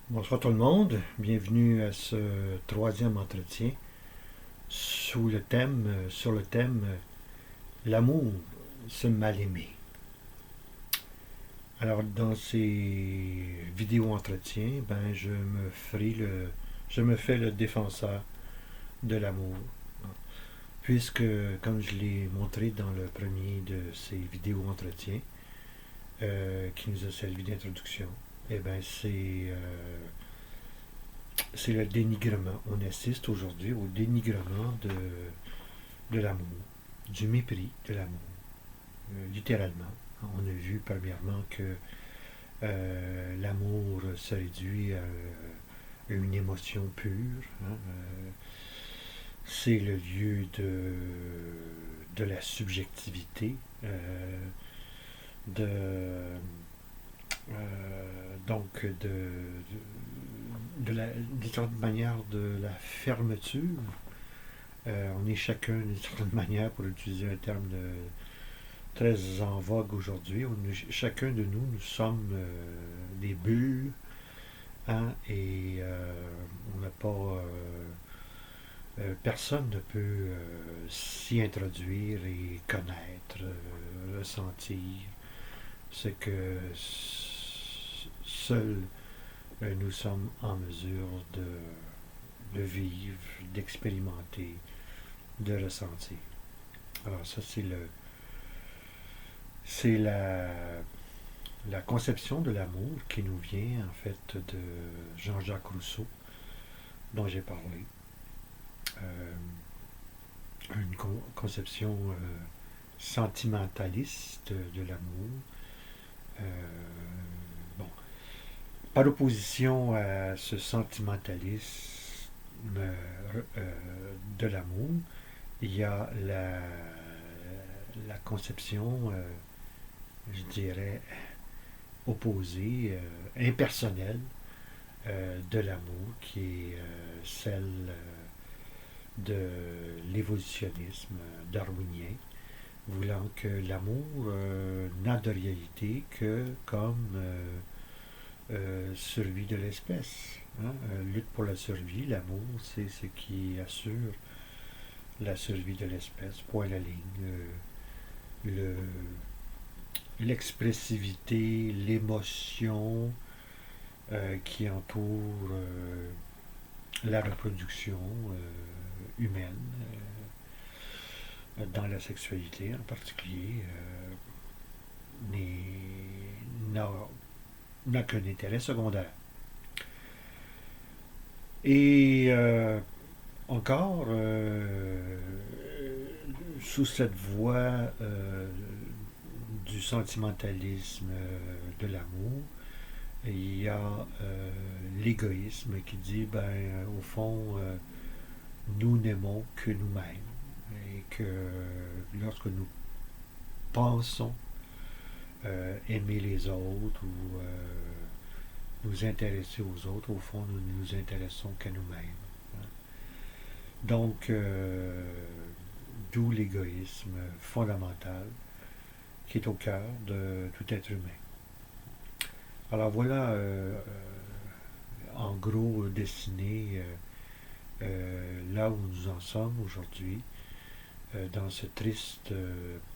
Bonsoir tout le monde, bienvenue à ce troisième entretien sur le thème l'amour, se mal aimer. Alors dans ces vidéos entretiens, je me fais le défenseur de l'amour, puisque comme je l'ai montré dans le premier de ces vidéos entretiens, qui nous a servi d'introduction, eh ben c'est le dénigrement. On assiste aujourd'hui au dénigrement de l'amour, du mépris de l'amour, littéralement. On a vu premièrement que l'amour se réduit à une émotion pure. C'est le lieu de la subjectivité, de, donc d'une certaine manière de la fermeture. On est chacun d'une certaine manière, pour utiliser un terme très en vogue aujourd'hui, chacun de nous, nous sommes des bulles, hein, et on n'a pas personne ne peut s'y introduire et connaître, ressentir ce que seuls nous sommes en mesure de vivre, d'expérimenter, de ressentir. Alors ça, c'est la conception de l'amour qui nous vient en fait de Jean-Jacques Rousseau, dont j'ai parlé. Une conception sentimentaliste de l'amour. Bon, par opposition à ce sentimentalisme de l'amour, il y a la conception, je dirais, opposée, impersonnelle de l'amour, qui est celle de l'évolutionnisme darwinien, voulant que l'amour n'a de réalité que comme survie de l'espèce. Hein? Lutte pour la survie, l'amour, c'est ce qui assure la survie de l'espèce, point la ligne. L'expressivité, l'émotion qui entoure la reproduction humaine, dans la sexualité en particulier, n'a n'a qu'un intérêt secondaire. Et encore, sous cette voie du sentimentalisme de l'amour, il y a l'égoïsme qui dit, au fond, nous n'aimons que nous-mêmes. Et que lorsque nous pensons aimer les autres ou nous intéresser aux autres, au fond, nous ne nous intéressons qu'à nous-mêmes. Donc, d'où l'égoïsme fondamental qui est au cœur de tout être humain. Alors voilà, en gros, dessiné là où nous en sommes aujourd'hui, dans ce triste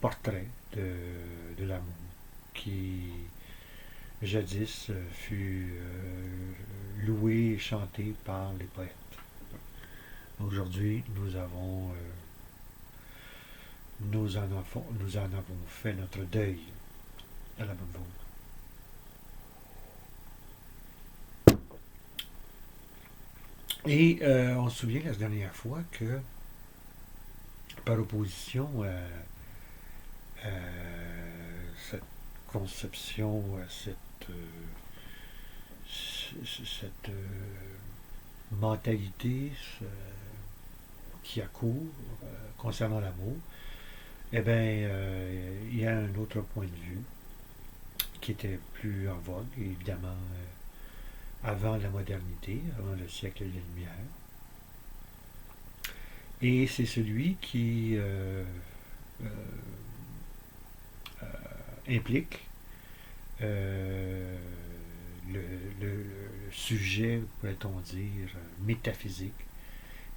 portrait de l'amour qui jadis fut loué et chanté par les poètes. Aujourd'hui, nous en avons fait notre deuil à la bonne vôtre. Et on se souvient la dernière fois que, par opposition à cette conception, à cette mentalité qui accourt concernant l'amour, eh bien, il y a un autre point de vue qui était plus en vogue, évidemment, avant la modernité, avant le siècle des Lumières. Et c'est celui qui euh, implique euh, le, le, sujet, pourrait-on dire, métaphysique,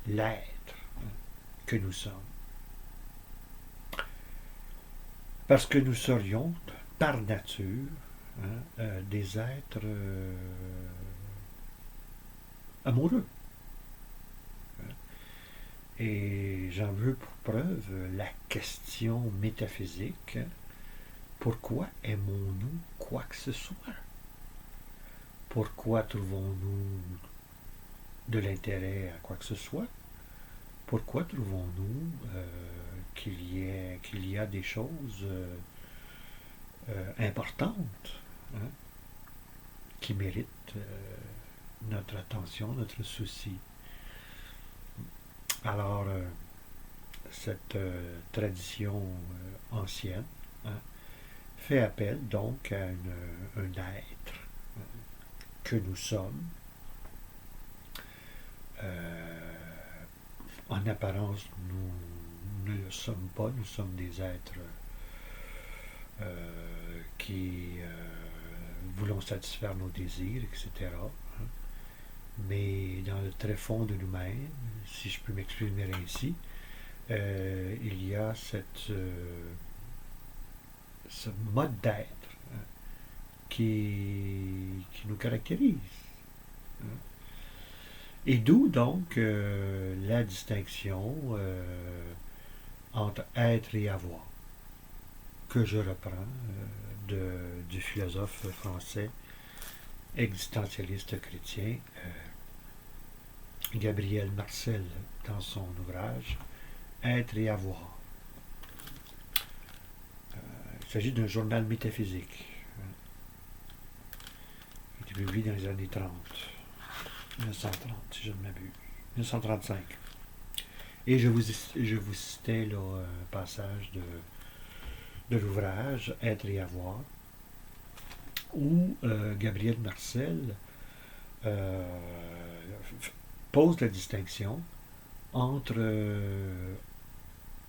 l'être que nous sommes. Parce que nous serions, par nature, des êtres amoureux. Et j'en veux pour preuve la question métaphysique. Pourquoi aimons-nous quoi que ce soit? Pourquoi trouvons-nous de l'intérêt à quoi que ce soit? Pourquoi trouvons-nous qu'il y a des choses importantes, hein, qui méritent notre attention, notre souci? Alors, cette tradition ancienne, hein, fait appel donc à un être que nous sommes. En apparence, nous ne le sommes pas, nous sommes des êtres qui voulons satisfaire nos désirs, etc. Hein. Mais dans le très fond de nous-mêmes, si je peux m'exprimer ainsi, il y a ce mode d'être, hein, qui nous caractérise. Hein. Et d'où donc la distinction entre être et avoir, que je reprends du philosophe français existentialiste chrétien Gabriel Marcel dans son ouvrage Être et avoir. Il s'agit d'un journal métaphysique qui a été publié dans les années 30, 1930 si je ne m'abuse, 1935. Et je vous citais là, un passage de l'ouvrage Être et avoir, où Gabriel Marcel pose la distinction entre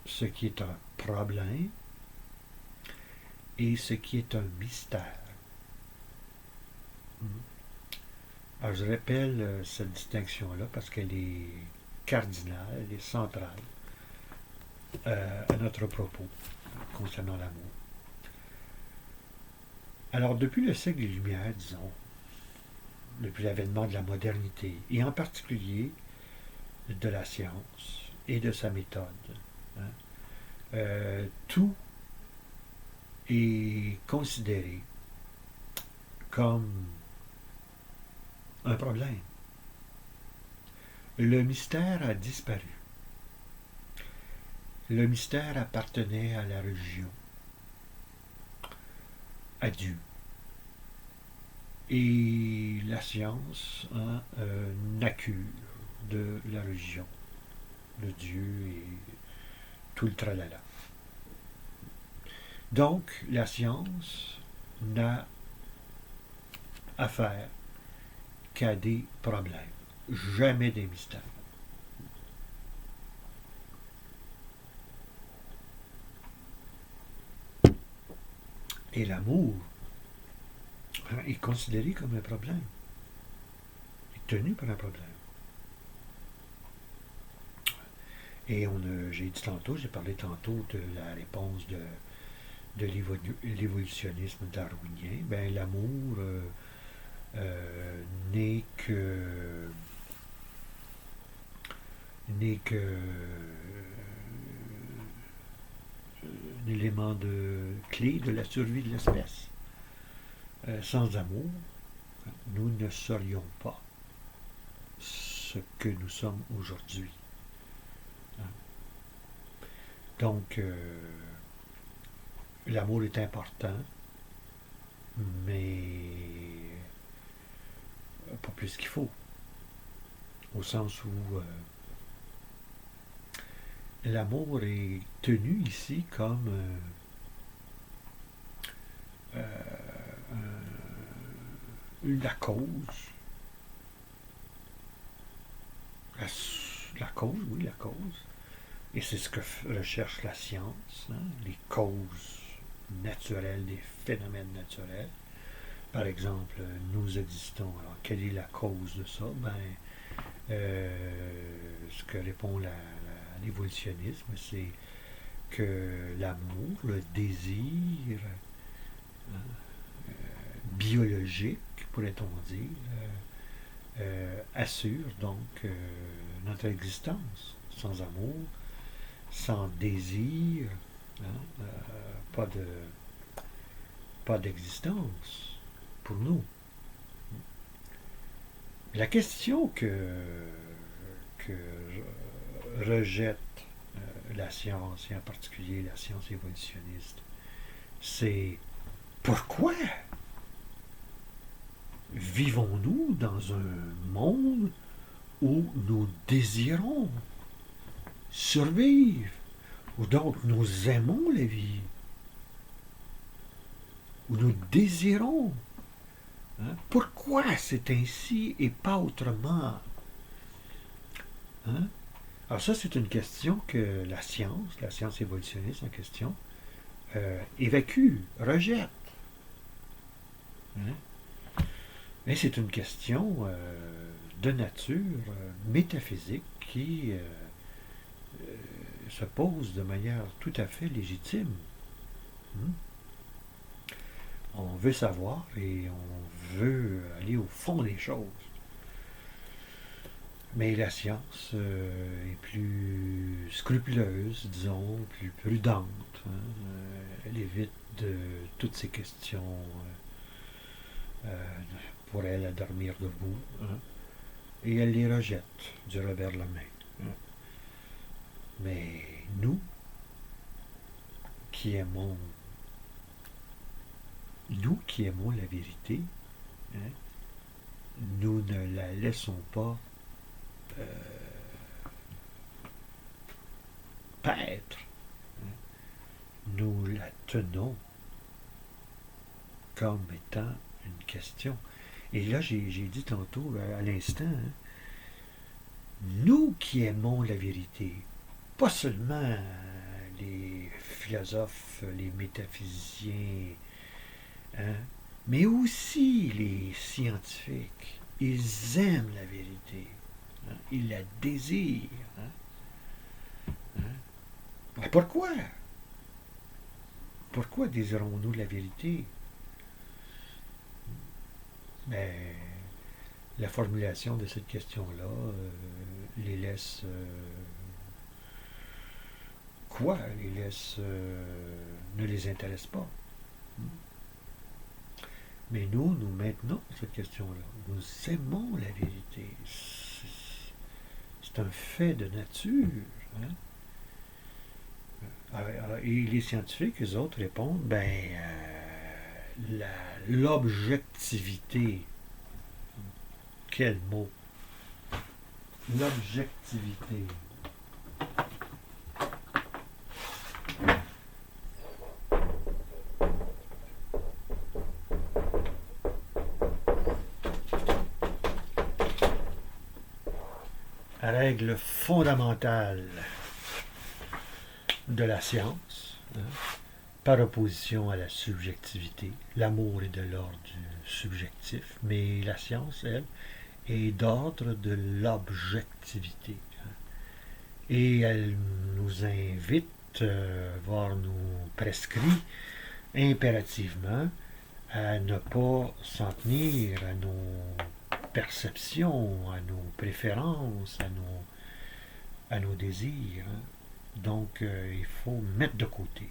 ce qui est un problème et ce qui est un mystère. Alors je rappelle cette distinction-là parce qu'elle est cardinale, elle est centrale à notre propos concernant l'amour. Alors depuis le siècle des Lumières, disons, depuis l'avènement de la modernité, et en particulier de la science et de sa méthode, hein, tout est considéré comme un problème. Le mystère a disparu. Le mystère appartenait à la religion, à Dieu. Et la science n'accure de la religion, de Dieu et tout le tralala. Donc, la science n'a affaire qu'à des problèmes, jamais des mystères. Et l'amour est considéré comme un problème, est tenu pour un problème. Et j'ai parlé tantôt de la réponse de l'évolutionnisme darwinien. Ben, l'amour n'est que un élément clé de la survie de l'espèce. Sans amour, nous ne serions pas ce que nous sommes aujourd'hui. Donc, l'amour est important, mais pas plus qu'il faut. Au sens où l'amour est tenu ici comme la cause. La cause, oui, la cause. Et c'est ce que recherche la science, hein, les causes naturelles des phénomènes naturels. par exemple, nous existons. Alors, quelle est la cause de ça? Ce que répond l'évolutionnisme, c'est que l'amour, le désir hein, biologique, pourrait-on dire, assure donc notre existence. Sans amour, sans désir, hein, pas de pas d'existence pour nous. La question que rejette la science, et en particulier la science évolutionniste, c'est pourquoi vivons-nous dans un monde où nous désirons survivre, où donc nous aimons la vie, où nous désirons. Hein? Pourquoi c'est ainsi et pas autrement? Hein? Alors ça, c'est une question que la science évolutionniste en question, évacue, rejette. Hein? Mais c'est une question de nature métaphysique qui se pose de manière tout à fait légitime. Hein? On veut savoir et on veut aller au fond des choses. Mais la science est plus scrupuleuse, disons, plus prudente. Hein? Elle évite de toutes ces questions pour elle à dormir debout. Hein? Et elle les rejette du revers de la main. Hein? Mais nous, qui aimons la vérité, hein, nous ne la laissons pas paître. Nous la tenons comme étant une question. Et là, j'ai dit tantôt, à l'instant, hein, nous qui aimons la vérité, pas seulement les philosophes, les métaphysiciens, hein, mais aussi les scientifiques, ils aiment la vérité. Hein, ils la désirent. Hein. Hein. Mais pourquoi? Pourquoi désirons-nous la vérité? Mais la formulation de cette question-là les laisse quoi? Les laisse ne les intéresse pas. Mais nous maintenons cette question-là. Nous aimons la vérité. C'est un fait de nature. Hein? Et les scientifiques, eux autres, répondent, l'objectivité. Quel mot? L'objectivité. Règle fondamentale de la science, hein, par opposition à la subjectivité. L'amour est de l'ordre du subjectif, mais la science, elle, est d'ordre de l'objectivité. Hein. Et elle nous invite, voire nous prescrit impérativement à ne pas s'en tenir à nos perceptions, à nos préférences, à nos désirs. Hein. Donc, il faut mettre de côté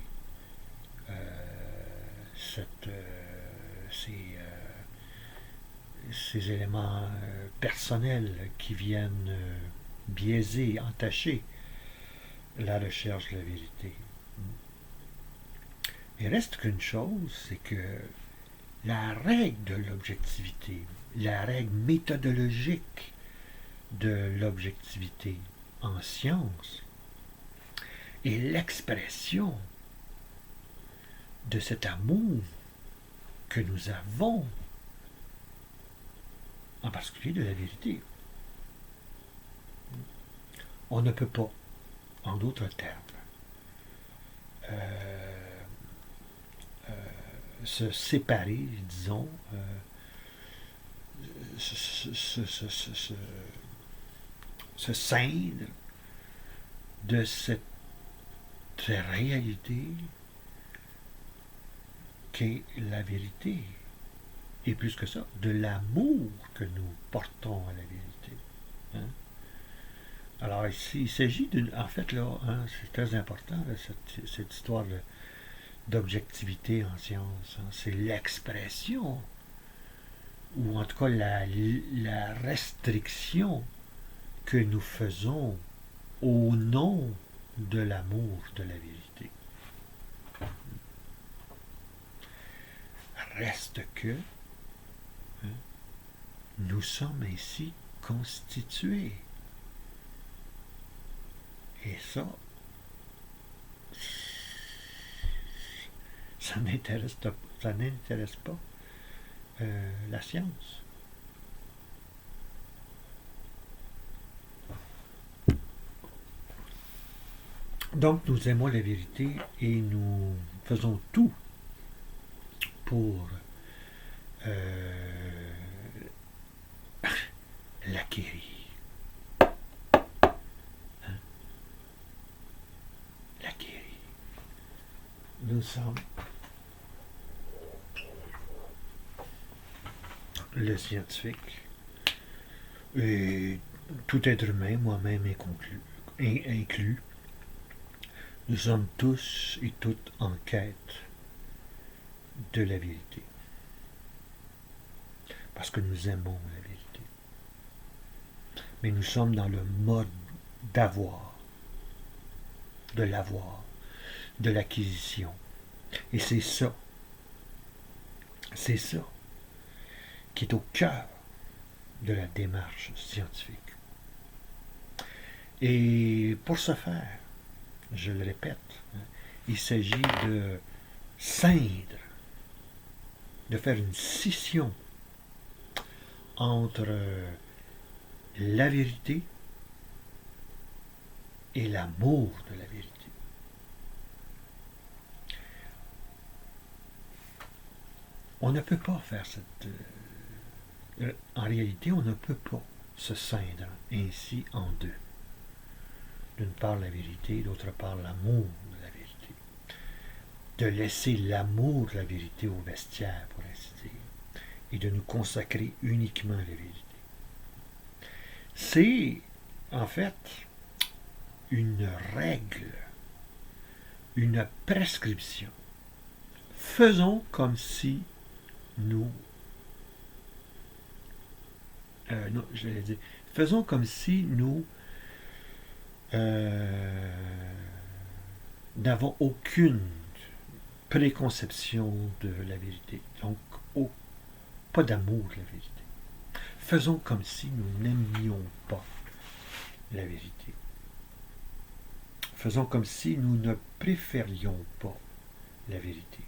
ces éléments personnels qui viennent biaiser, entacher la recherche de la vérité. Il reste qu'une chose, c'est que la règle de l'objectivité, la règle méthodologique de l'objectivité en science est l'expression de cet amour que nous avons, en particulier de la vérité. On ne peut pas, en d'autres termes, se séparer, disons, se, se, se, se, se, se scindre de cette réalité qu'est la vérité. Et plus que ça, de l'amour que nous portons à la vérité. Hein? Alors ici, il s'agit d'une... En fait, là, hein, c'est très important, là, cette histoire d'objectivité en science. Hein. C'est l'expression, ou en tout cas la restriction que nous faisons au nom de l'amour de la vérité. Reste que hein, nous sommes ainsi constitués. Et ça, ça n'intéresse pas la science. Donc nous aimons la vérité et nous faisons tout pour l'acquérir. Hein? L'acquérir. Nous sommes le scientifique et tout être humain, moi-même inclus, nous sommes tous et toutes en quête de la vérité. Parce que nous aimons la vérité. Mais nous sommes dans le mode d'avoir, de l'avoir, de l'acquisition. Et c'est ça qui est au cœur de la démarche scientifique. Et pour ce faire, je le répète, il s'agit de scindre, de faire une scission entre la vérité et l'amour de la vérité. On ne peut pas faire cette... en réalité, on ne peut pas se scindre ainsi en deux. D'une part la vérité, d'autre part l'amour de la vérité. De laisser l'amour de la vérité au vestiaire, pour ainsi dire, et de nous consacrer uniquement à la vérité. C'est, en fait, une règle, une prescription. Faisons comme si nous... non, je vais dire. Faisons comme si nous n'avons aucune préconception de la vérité. Donc, pas d'amour de la vérité. Faisons comme si nous n'aimions pas la vérité. Faisons comme si nous ne préférions pas la vérité.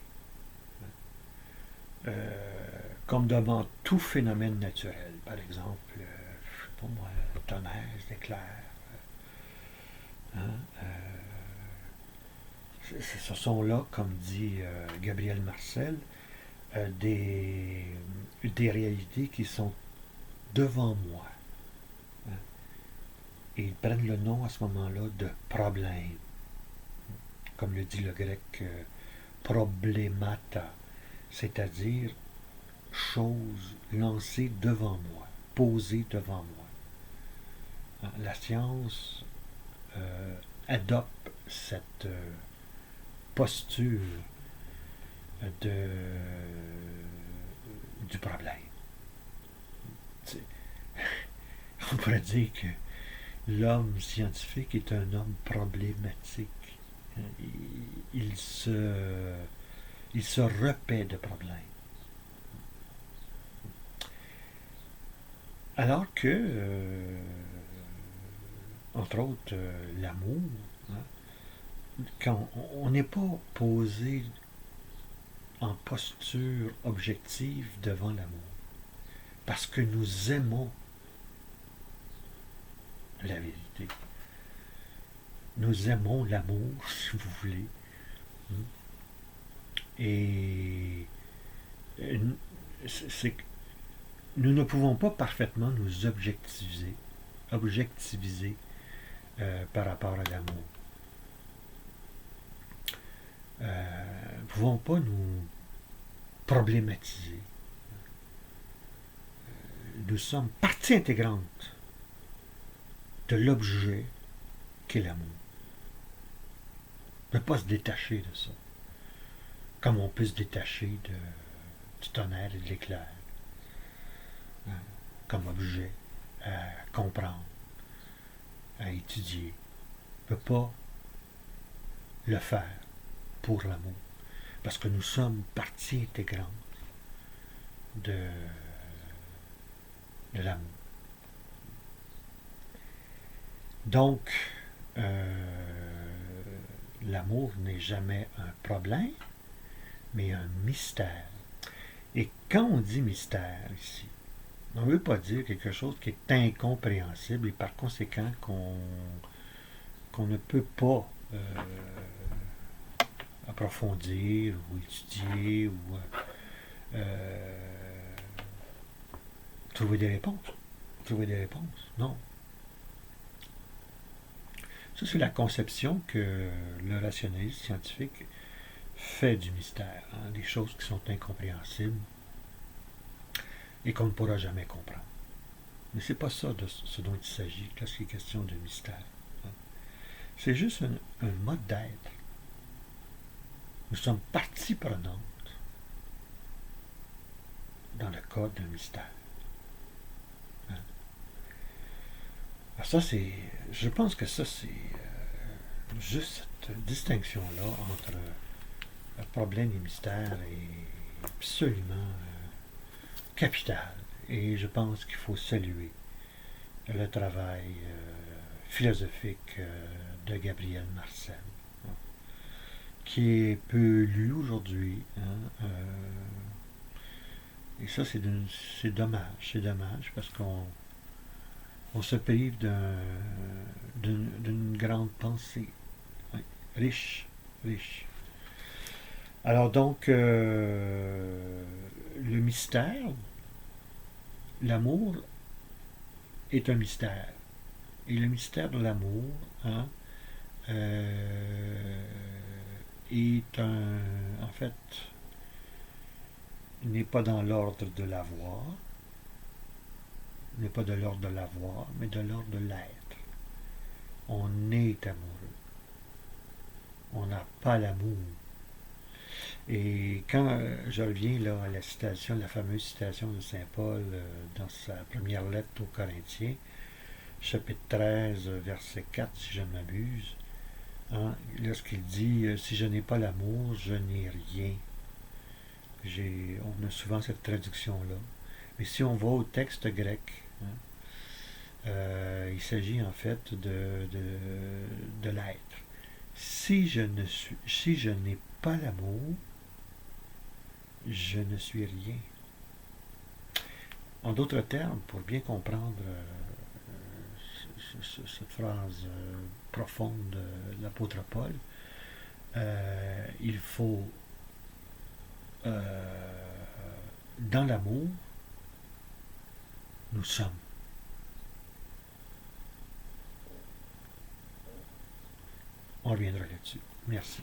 Comme devant tout phénomène naturel, par exemple, je sais pas moi, tonnerre, éclair. Hein, ce sont là, comme dit Gabriel Marcel, des réalités qui sont devant moi. Hein, et ils prennent le nom à ce moment-là de problème. Comme le dit le grec problémata, c'est-à-dire chose lancée devant moi, posée devant moi. La science adopte cette posture du problème. On pourrait dire que l'homme scientifique est un homme problématique. Il se repaît de problèmes. Alors que, entre autres, l'amour, hein, quand on n'est pas posé en posture objective devant l'amour, parce que nous aimons la vérité. Nous aimons l'amour, si vous voulez. Et c'est que nous ne pouvons pas parfaitement nous objectiviser par rapport à l'amour. Nous ne pouvons pas nous problématiser. Nous sommes partie intégrante de l'objet qu'est l'amour. On ne peut pas se détacher de ça. Comme on peut se détacher du tonnerre et de l'éclair. Comme objet à comprendre, à étudier. On ne peut pas le faire pour l'amour. Parce que nous sommes partie intégrante de l'amour. Donc, l'amour n'est jamais un problème, mais un mystère. Et quand on dit mystère ici, on ne veut pas dire quelque chose qui est incompréhensible et par conséquent qu'on ne peut pas approfondir ou étudier ou trouver des réponses. Non. Ça, c'est la conception que le rationalisme scientifique fait du mystère. Des choses qui sont incompréhensibles et qu'on ne pourra jamais comprendre. Mais c'est pas ça de ce dont il s'agit lorsqu'il est question de mystère. C'est juste un mode d'être. Nous sommes partie prenante dans le cas d'un mystère. Alors ça, je pense que ça, c'est juste cette distinction-là entre problème et mystère est absolument capitale. Et je pense qu'il faut saluer le travail philosophique de Gabriel Marcel, qui est peu lu aujourd'hui. Et ça, c'est dommage. C'est dommage parce qu'on se prive d'une grande pensée. Oui, riche. Alors donc, le mystère, l'amour est un mystère. Et le mystère de l'amour est en fait, n'est pas dans l'ordre de l'avoir, n'est pas de l'ordre de l'avoir, mais de l'ordre de l'être. On est amoureux. On n'a pas l'amour. Et quand je reviens là à la citation, la fameuse citation de Saint Paul dans sa première lettre aux Corinthiens, chapitre 13, verset 4, si je ne m'abuse, lorsqu'il dit « Si je n'ai pas l'amour, je n'ai rien ». On a souvent cette traduction-là. Mais si on va au texte grec, il s'agit en fait de l'être. Si je n'ai pas l'amour, je ne suis rien. En d'autres termes, pour bien comprendre cette phrase profonde de l'apôtre Paul, il faut, dans l'amour, nous sommes. On reviendra là-dessus. Merci.